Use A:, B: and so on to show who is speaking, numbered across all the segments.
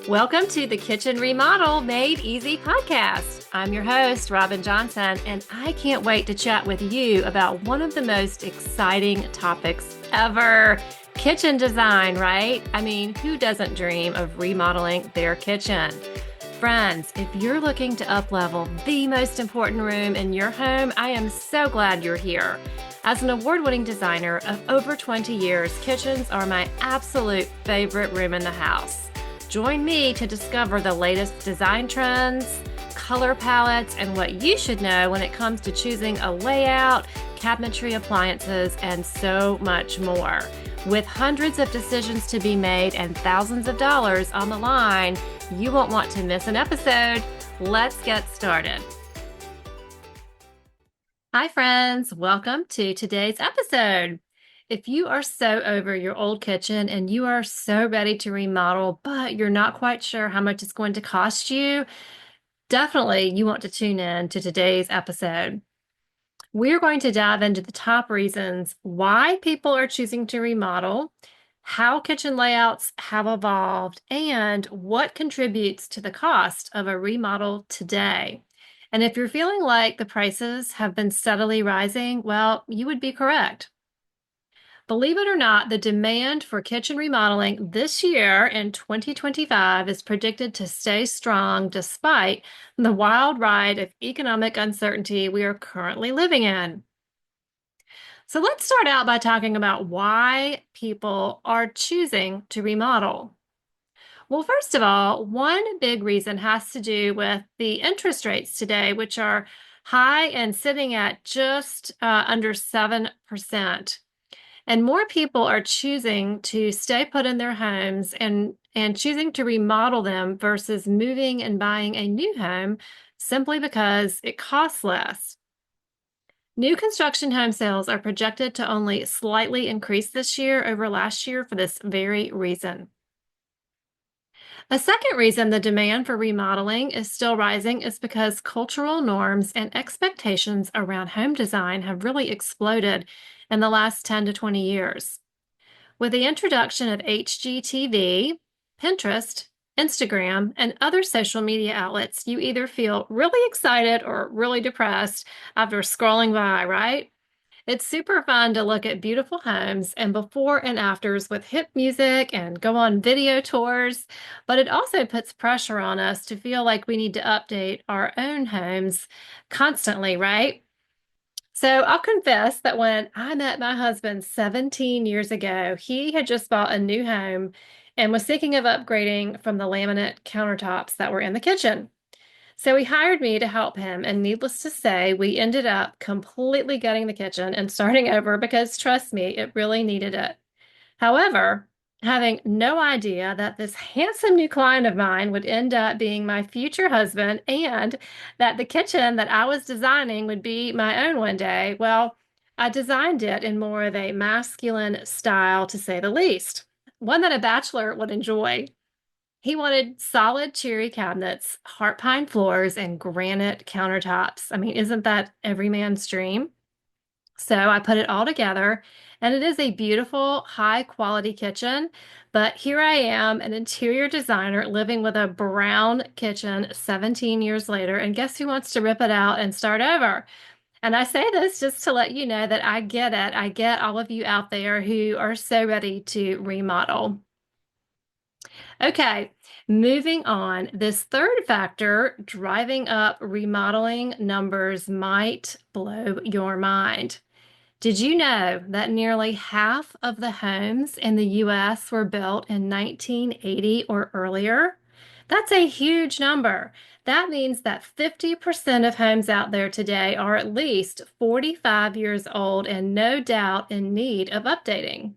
A: Welcome to the Kitchen Remodel Made Easy podcast. I'm your host, Robin Johnson, and I can't wait to chat with you about one of the most exciting topics ever. Kitchen design, right? I mean, who doesn't dream of remodeling their kitchen? Friends, if you're looking to uplevel the most important room in your home, I am so glad you're here. As an award-winning designer of over 20 years, kitchens are my absolute favorite room in the house. Join me to discover the latest design trends, color palettes, and what you should know when it comes to choosing a layout, cabinetry appliances, and so much more. With hundreds of decisions to be made and thousands of dollars on the line, you won't want to miss an episode. Let's get started. Hi, friends. Welcome to today's episode. If you are so over your old kitchen and you are so ready to remodel, but you're not quite sure how much it's going to cost you, definitely you want to tune in to today's episode. We're going to dive into the top reasons why people are choosing to remodel, how kitchen layouts have evolved, and what contributes to the cost of a remodel today. And if you're feeling like the prices have been steadily rising, well, you would be correct. Believe it or not, the demand for kitchen remodeling this year in 2025 is predicted to stay strong despite the wild ride of economic uncertainty we are currently living in. So let's start out by talking about why people are choosing to remodel. Well, first of all, one big reason has to do with the interest rates today, which are high and sitting at just under 7%. And more people are choosing to stay put in their homes and choosing to remodel them versus moving and buying a new home simply because it costs less. New construction home sales are projected to only slightly increase this year over last year for this very reason. A second reason the demand for remodeling is still rising is because cultural norms and expectations around home design have really exploded in the last 10 to 20 years. With the introduction of HGTV, Pinterest, Instagram, and other social media outlets, you either feel really excited or really depressed after scrolling by, right? It's super fun to look at beautiful homes and before and afters with hip music and go on video tours, but it also puts pressure on us to feel like we need to update our own homes constantly, right? So I'll confess that when I met my husband 17 years ago, he had just bought a new home and was thinking of upgrading from the laminate countertops that were in the kitchen. So he hired me to help him, and needless to say, we ended up completely gutting the kitchen and starting over because, trust me, it really needed it. However, having no idea that this handsome new client of mine would end up being my future husband and that the kitchen that I was designing would be my own one day, well, I designed it in more of a masculine style, to say the least, one that a bachelor would enjoy. He wanted solid cherry cabinets, heart pine floors, and granite countertops. I mean, isn't that every man's dream? So I put it all together, and it is a beautiful, high quality kitchen. But here I am, an interior designer living with a brown kitchen 17 years later. And guess who wants to rip it out and start over? And I say this just to let you know that I get it. I get all of you out there who are so ready to remodel. Okay, moving on. This third factor, driving up remodeling numbers, might blow your mind. Did you know that nearly half of the homes in the US were built in 1980 or earlier? That's a huge number. That means that 50% of homes out there today are at least 45 years old and no doubt in need of updating.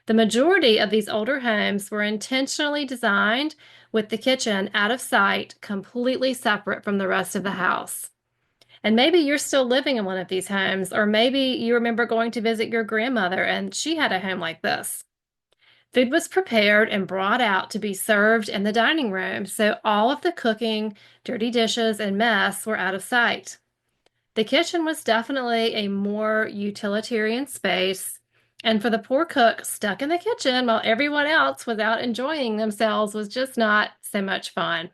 A: The majority of these older homes were intentionally designed with the kitchen out of sight, completely separate from the rest of the house. And maybe you're still living in one of these homes, or maybe you remember going to visit your grandmother and she had a home like this. Food was prepared and brought out to be served in the dining room, so all of the cooking, dirty dishes, and mess were out of sight. The kitchen was definitely a more utilitarian space, And for the poor cook stuck in the kitchen while everyone else was out enjoying themselves was just not so much fun.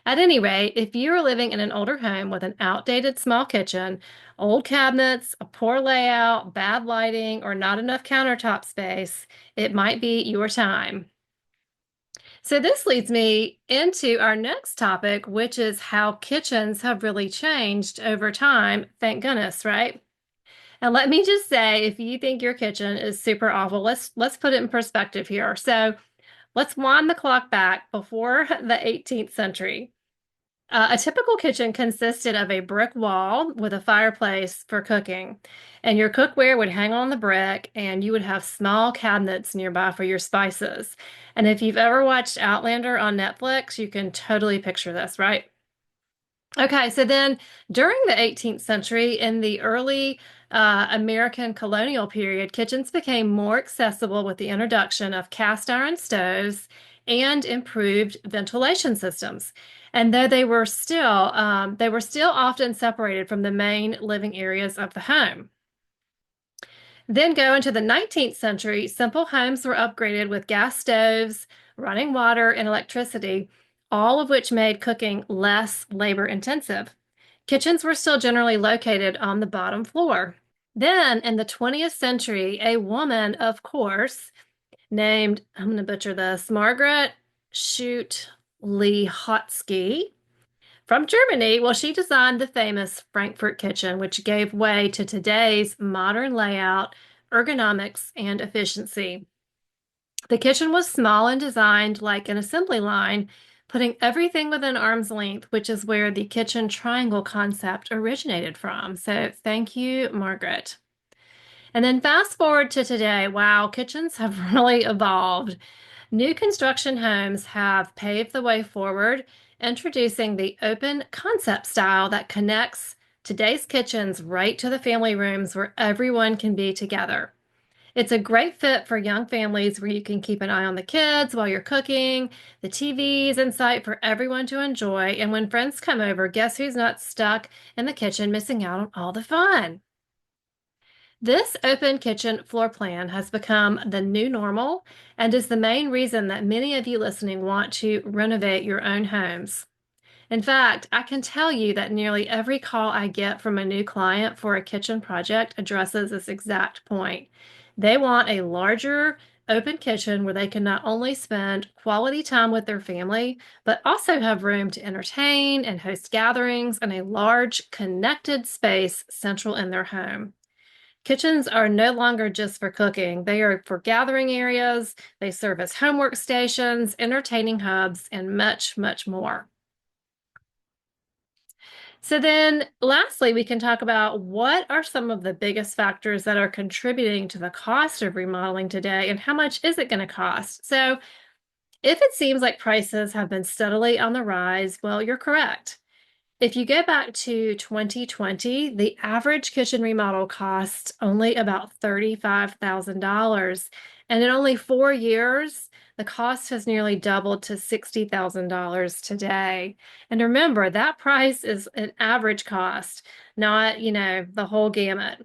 A: At any rate, if you are living in an older home with an outdated small kitchen, old cabinets, a poor layout, bad lighting, or not enough countertop space, it might be your time. So, this leads me into our next topic, which is how kitchens have really changed over time. Thank goodness, right? And let me just say, if you think your kitchen is super awful, let's put it in perspective here. So, let's wind the clock back before the 18th century. A typical kitchen consisted of a brick wall with a fireplace for cooking, and your cookware would hang on the brick, and you would have small cabinets nearby for your spices. And if you've ever watched Outlander on Netflix, you can totally picture this, right? Okay, so then during the 18th century, in the early American colonial period, kitchens became more accessible with the introduction of cast iron stoves and improved ventilation systems. And though they were still often separated from the main living areas of the home. Then go into the 19th century, simple homes were upgraded with gas stoves, running water, and electricity, all of which made cooking less labor intensive. Kitchens were still generally located on the bottom floor. Then in the 20th century, a woman, of course, named, I'm going to butcher this, Margaret Schut Hotsky from Germany, well, she designed the famous Frankfurt kitchen, which gave way to today's modern layout, ergonomics, and efficiency. The kitchen was small and designed like an assembly line, putting everything within arm's length, which is where the kitchen triangle concept originated from. So thank you, Margaret. And then fast forward to today. Wow, kitchens have really evolved. New construction homes have paved the way forward, introducing the open concept style that connects today's kitchens right to the family rooms where everyone can be together. It's a great fit for young families where you can keep an eye on the kids while you're cooking. The TV is in sight for everyone to enjoy. And when friends come over, guess who's not stuck in the kitchen missing out on all the fun? This open kitchen floor plan has become the new normal and is the main reason that many of you listening want to renovate your own homes. In fact, I can tell you that nearly every call I get from a new client for a kitchen project addresses this exact point. They want a larger, open kitchen where they can not only spend quality time with their family, but also have room to entertain and host gatherings and a large, connected space central in their home. Kitchens are no longer just for cooking. They are for gathering areas, they serve as homework stations, entertaining hubs, and much, much more. So then lastly, we can talk about what are some of the biggest factors that are contributing to the cost of remodeling today and how much is it going to cost? So if it seems like prices have been steadily on the rise, well, you're correct. If you go back to 2020, the average kitchen remodel cost only about $35,000. And in only 4 years, the cost has nearly doubled to $60,000 today. And remember, that price is an average cost, not, the whole gamut.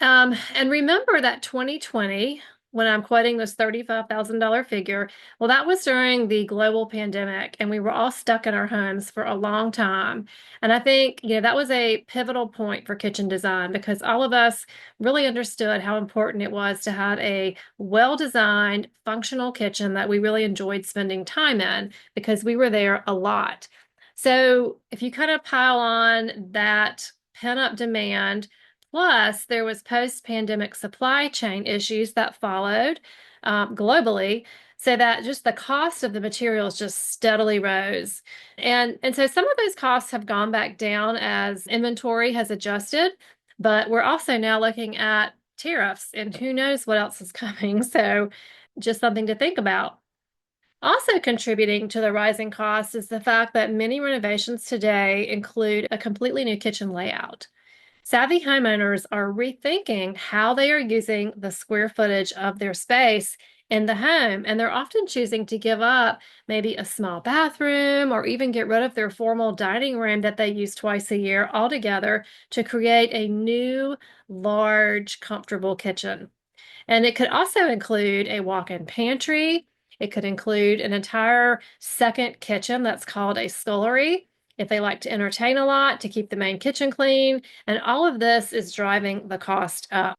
A: And remember that 2020, when I'm quoting this $35,000 figure, well, that was during the global pandemic, and we were all stuck in our homes for a long time. And I think, that was a pivotal point for kitchen design because all of us really understood how important it was to have a well-designed, functional kitchen that we really enjoyed spending time in because we were there a lot. So if you kind of pile on that pent-up demand, plus, there was post-pandemic supply chain issues that followed globally, so that just the cost of the materials just steadily rose. And so some of those costs have gone back down as inventory has adjusted, but we're also now looking at tariffs, and who knows what else is coming. So just something to think about. Also contributing to the rising costs is the fact that many renovations today include a completely new kitchen layout. Savvy homeowners are rethinking how they are using the square footage of their space in the home, and they're often choosing to give up maybe a small bathroom or even get rid of their formal dining room that they use twice a year altogether to create a new, large, comfortable kitchen. And it could also include a walk-in pantry. It could include an entire second kitchen that's called a scullery if they like to entertain a lot to keep the main kitchen clean. And all of this is driving the cost up.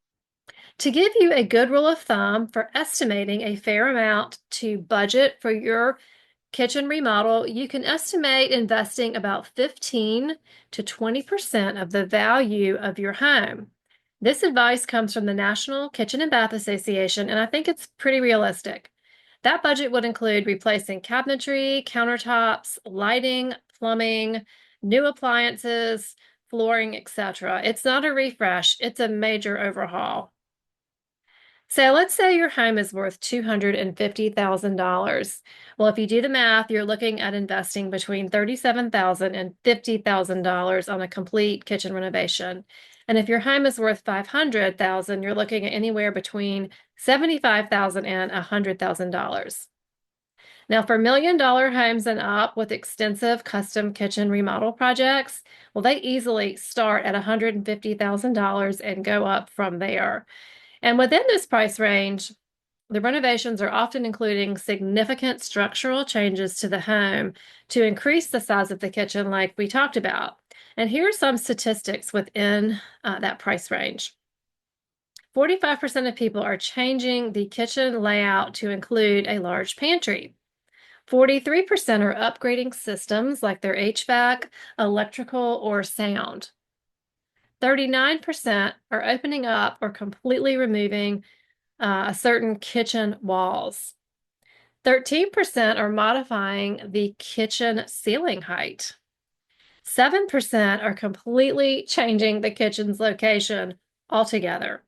A: To give you a good rule of thumb for estimating a fair amount to budget for your kitchen remodel, you can estimate investing about 15 to 20% of the value of your home. This advice comes from the National Kitchen and Bath Association, and I think it's pretty realistic. That budget would include replacing cabinetry, countertops, lighting, plumbing, new appliances, flooring, etc. It's not a refresh, it's a major overhaul. So let's say your home is worth $250,000. Well, if you do the math, you're looking at investing between $37,000 and $50,000 on a complete kitchen renovation. And if your home is worth $500,000, you're looking at anywhere between $75,000 and $100,000. Now, for $1 million homes and up with extensive custom kitchen remodel projects, well, they easily start at $150,000 and go up from there. And within this price range, the renovations are often including significant structural changes to the home to increase the size of the kitchen, like we talked about. And here are some statistics within that price range. 45% of people are changing the kitchen layout to include a large pantry. 43% are upgrading systems like their HVAC, electrical, or sound. 39% are opening up or completely removing a certain kitchen walls. 13% are modifying the kitchen ceiling height. 7% are completely changing the kitchen's location altogether.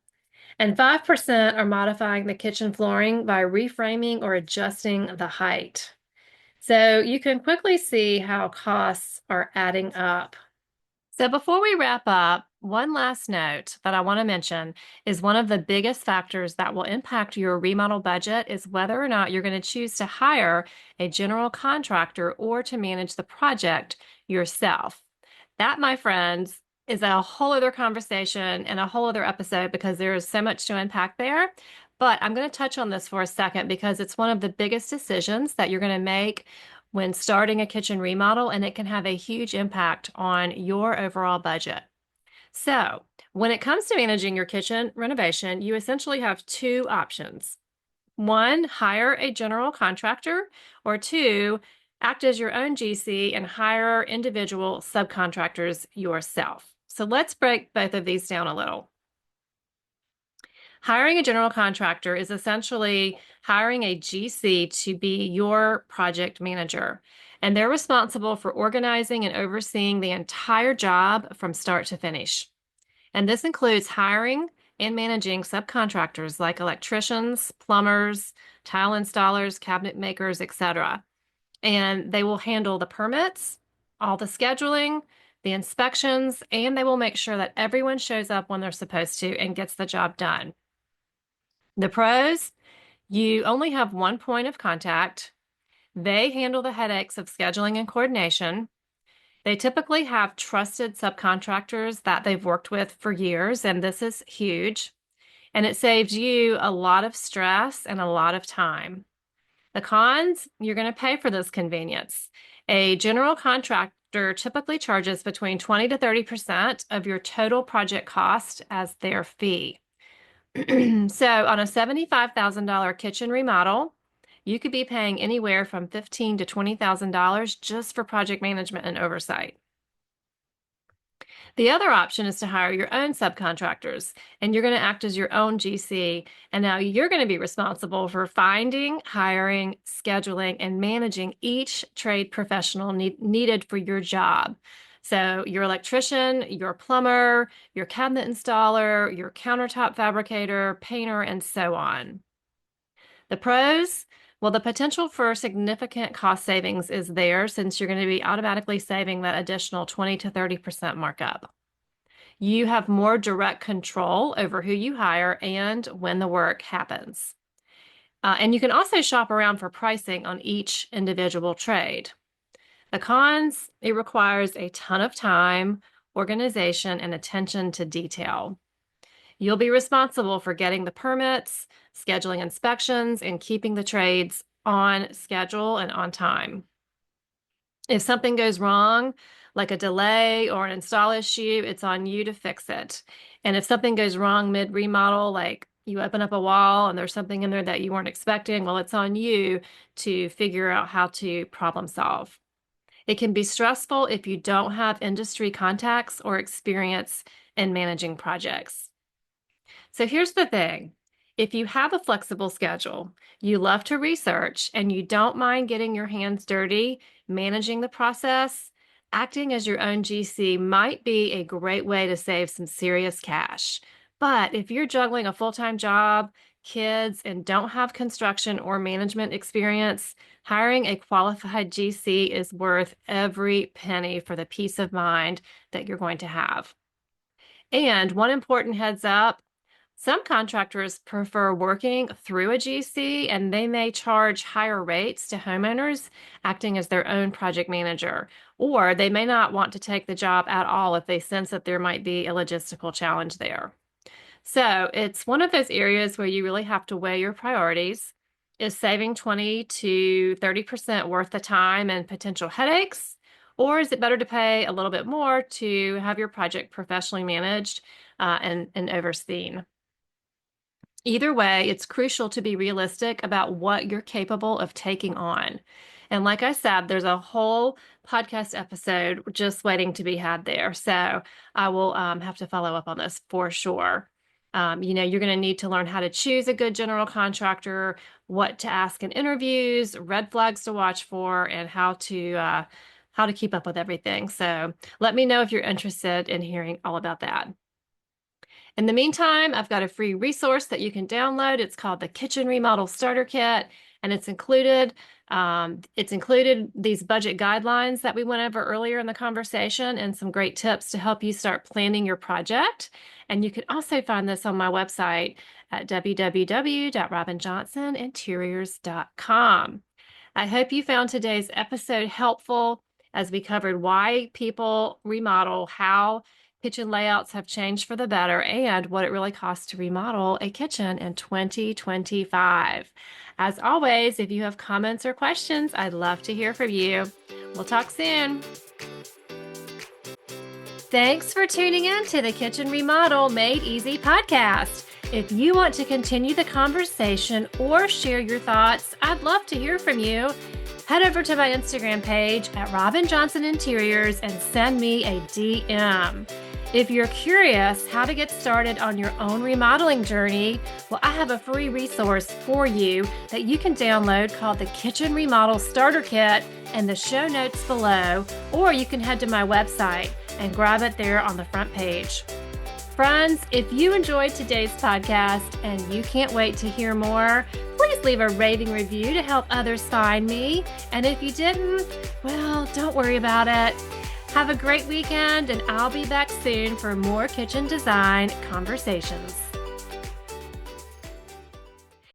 A: And 5% are modifying the kitchen flooring by reframing or adjusting the height. So you can quickly see how costs are adding up. So before we wrap up, one last note that I want to mention is one of the biggest factors that will impact your remodel budget is whether or not you're going to choose to hire a general contractor or to manage the project yourself. That, my friends, is a whole other conversation and a whole other episode because there is so much to unpack there. But I'm going to touch on this for a second because it's one of the biggest decisions that you're going to make when starting a kitchen remodel, and it can have a huge impact on your overall budget. So, when it comes to managing your kitchen renovation, you essentially have two options. One, hire a general contractor, or two, act as your own GC and hire individual subcontractors yourself. So let's break both of these down a little. Hiring a general contractor is essentially hiring a GC to be your project manager, and they're responsible for organizing and overseeing the entire job from start to finish. And this includes hiring and managing subcontractors like electricians, plumbers, tile installers, cabinet makers, etc. And they will handle the permits, all the scheduling, the inspections, and they will make sure that everyone shows up when they're supposed to and gets the job done. The pros, you only have one point of contact. They handle the headaches of scheduling and coordination. They typically have trusted subcontractors that they've worked with for years, and this is huge. And it saves you a lot of stress and a lot of time. The cons, you're going to pay for this convenience. A general contractor typically charges between 20 to 30% of your total project cost as their fee. So on a $75,000 kitchen remodel, you could be paying anywhere from $15,000 to $20,000 just for project management and oversight. The other option is to hire your own subcontractors, and you're going to act as your own GC. And now you're going to be responsible for finding, hiring, scheduling, and managing each trade professional needed for your job. So your electrician, your plumber, your cabinet installer, your countertop fabricator, painter, and so on. The pros, well, the potential for significant cost savings is there since you're going to be automatically saving that additional 20 to 30% markup. You have more direct control over who you hire and when the work happens. And you can also shop around for pricing on each individual trade. The cons, it requires a ton of time, organization, and attention to detail. You'll be responsible for getting the permits, scheduling inspections, and keeping the trades on schedule and on time. If something goes wrong, like a delay or an install issue, it's on you to fix it. And if something goes wrong mid-remodel, like you open up a wall and there's something in there that you weren't expecting, well, it's on you to figure out how to problem solve. It can be stressful if you don't have industry contacts or experience in managing projects. So here's the thing. If you have a flexible schedule, you love to research, and you don't mind getting your hands dirty, managing the process, acting as your own GC might be a great way to save some serious cash. But if you're juggling a full-time job, kids, and don't have construction or management experience, hiring a qualified GC is worth every penny for the peace of mind that you're going to have. And one important heads up, some contractors prefer working through a GC, and they may charge higher rates to homeowners acting as their own project manager, or they may not want to take the job at all if they sense that there might be a logistical challenge there. So it's one of those areas where you really have to weigh your priorities. Is saving 20 to 30% worth the time and potential headaches? Or is it better to pay a little bit more to have your project professionally managed and overseen? Either way, it's crucial to be realistic about what you're capable of taking on. And like I said, there's a whole podcast episode just waiting to be had there. So I will have to follow up on this for sure. You're going to need to learn how to choose a good general contractor, what to ask in interviews, red flags to watch for, and how to keep up with everything. So let me know if you're interested in hearing all about that. In the meantime, I've got a free resource that you can download. It's called the Kitchen Remodel Starter Kit, and it's included these budget guidelines that we went over earlier in the conversation and some great tips to help you start planning your project. And you can also find this on my website at www.robinjohnsoninteriors.com. I hope you found today's episode helpful as we covered why people remodel, how kitchen layouts have changed for the better, and what it really costs to remodel a kitchen in 2025. As always, if you have comments or questions, I'd love to hear from you. We'll talk soon. Thanks for tuning in to the Kitchen Remodel Made Easy podcast. If you want to continue the conversation or share your thoughts, I'd love to hear from you. Head over to my Instagram page at Robin Johnson Interiors and send me a DM. If you're curious how to get started on your own remodeling journey, well, I have a free resource for you that you can download called the Kitchen Remodel Starter Kit in the show notes below, or you can head to my website and grab it there on the front page. Friends, if you enjoyed today's podcast and you can't wait to hear more, please leave a rating review to help others find me. And if you didn't, well, don't worry about it. Have a great weekend, and I'll be back soon for more kitchen design conversations.